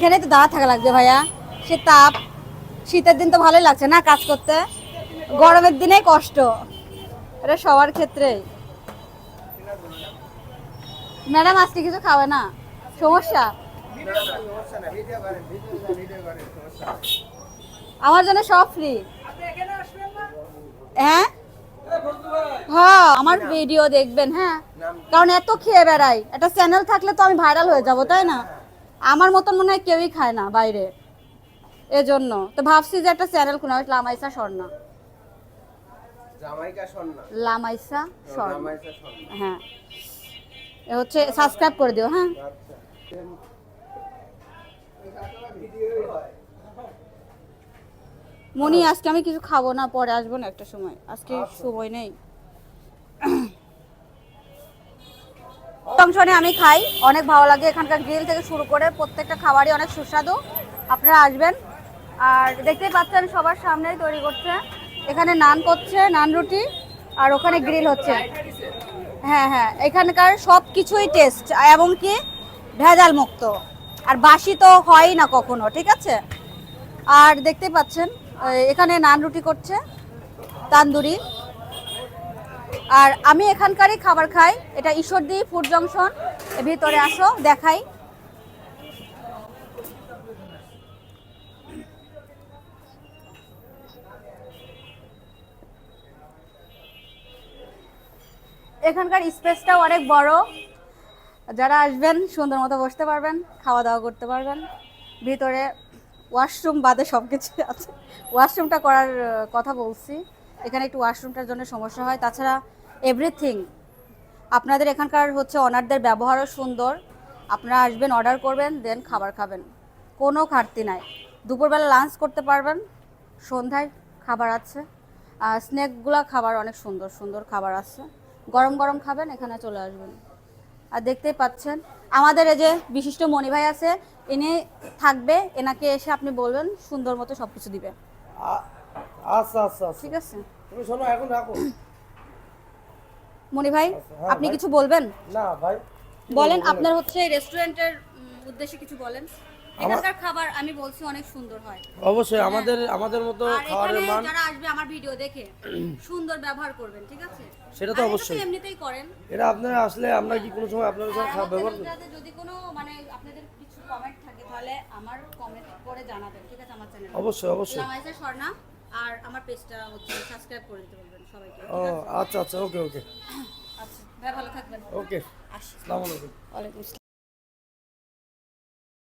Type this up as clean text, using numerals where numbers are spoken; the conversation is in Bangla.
এখানে তো দাঁড়া থাকা লাগবে ভাইয়া, সে তাপ। শীতের দিন তো ভালোই লাগছে না কাজ করতে, গরমের দিনে কষ্ট, এটা সবার ক্ষেত্রেই। ম্যাডাম আজকে কিছু খাবে না, সমস্যা? আমার জন্য সব ফ্রি। হ্যাঁ হ্যাঁ, আমার ভিডিও দেখবেন। হ্যাঁ, কারণ এত খেয়ে বেড়াই, একটা চ্যানেল থাকলে তো আমি ভাইরাল হয়ে যাব, তাই না? আমার মতন মনে হয় কেউই খায় না বাইরে, এজন্য তো ভাবছি যে একটা চ্যানেল খোলা, লামাইসা স্বর্ণা। লামাইসা স্বর্ণা, হ্যাঁ, এ হচ্ছে সাবস্ক্রাইব করে দিও। হ্যাঁ, মনি আজকে আমি কিছু খাবো না, পরে আসবো না একটা সময়, আজকে সময় নেই। অংশনে আমি খাই, অনেক ভালো লাগে। এখানকার গ্রিল থেকে শুরু করে প্রত্যেকটা খাবারই অনেক সুস্বাদু। আপনারা আসবেন। আর দেখতেই পাচ্ছেন সবার সামনেই তৈরি করছে, এখানে নান করছে, নান রুটি, আর ওখানে গ্রিল হচ্ছে। হ্যাঁ হ্যাঁ, এখানকার সব কিছুই টেস্ট, এমনকি ভেজাল মুক্ত। আর বাসি তো হয়ই না কখনো, ঠিক আছে? আর দেখতেই পাচ্ছেন এখানে নান রুটি করছে, তান্দুরি। আর আমি এখানকারই খাবার খাই, এটা ঈশ্বরদী ফুড জংশন। ভিতরে আসো দেখাই। এখানকার স্পেসটাও অনেক বড়, যারা আসবেন সুন্দর মতো বসতে পারবেন, খাওয়া দাওয়া করতে পারবেন। ভিতরে ওয়াশরুম বাদে সব কিছু আছে। ওয়াশরুমটা করার কথা বলছি, এখানে একটু ওয়াশরুমটার জন্য সমস্যা হয়, তাছাড়া এভরিথিং। আপনাদের এখানকার হচ্ছে অনারদের ব্যবহারও সুন্দর। আপনারা আসবেন, অর্ডার করবেন, দেন খাবার খাবেন, কোনো ঘাটতি নাই। দুপুরবেলা লাঞ্চ করতে পারবেন, সন্ধ্যায় খাবার আছে। আর স্ন্যাকগুলো খাবার অনেক সুন্দর সুন্দর খাবার আছে, গরম গরম খাবেন, এখানে চলে আসবেন। আর দেখতেই পাচ্ছেন আমাদের এই যে বিশিষ্ট মণি ভাই আছে, ইনি থাকবে, এনাকে এসে আপনি বলবেন, সুন্দর মতো সব কিছু দিবে। আচ্ছা আচ্ছা, ঠিক আছে, তুমি শোনো, এখন রাখো। মণি ভাই হ্যাঁ আপনি ভাই। কিছু বলবেন? না ভাই, বলেন, আপনার হচ্ছে রেস্টুরেন্টের উদ্দেশ্যে কিছু বলেন। এখানকার খাবার আমি বলছি অনেক সুন্দর হয়। অবশ্যই আমাদের মতো আর খাবারের এখানে মান। যারা আসবে আমার ভিডিও দেখে সুন্দর ব্যবহার করবেন, ঠিক আছে? সেটা তো আর এটা অবশ্যই, এমনিতেই করেন। এটা আপনারা আসলে আমরা কি কোনো সময় আপনাদের সাথে খাবার ব্যবহার করি? যদি কোনো মানে আপনাদের কিছু কমেন্ট থাকে তাহলে আমার কমেন্ট করে জানাবেন, ঠিক আছে? আমার চ্যানেলে অবশ্যই অবশ্যই। লামাইসা স্বর্ণা, আর আমার পেজটা হচ্ছে সাবস্ক্রাইব করে দিতে বলবেন সবাইকে, ও ঠিক আছে? আচ্ছা আচ্ছা, ওকে ওকে আচ্ছা ভাই, ভালো থাকবেন। ওকে। আসি। আসসালামু আলাইকুম। ওয়ালাইকুম আসসালাম।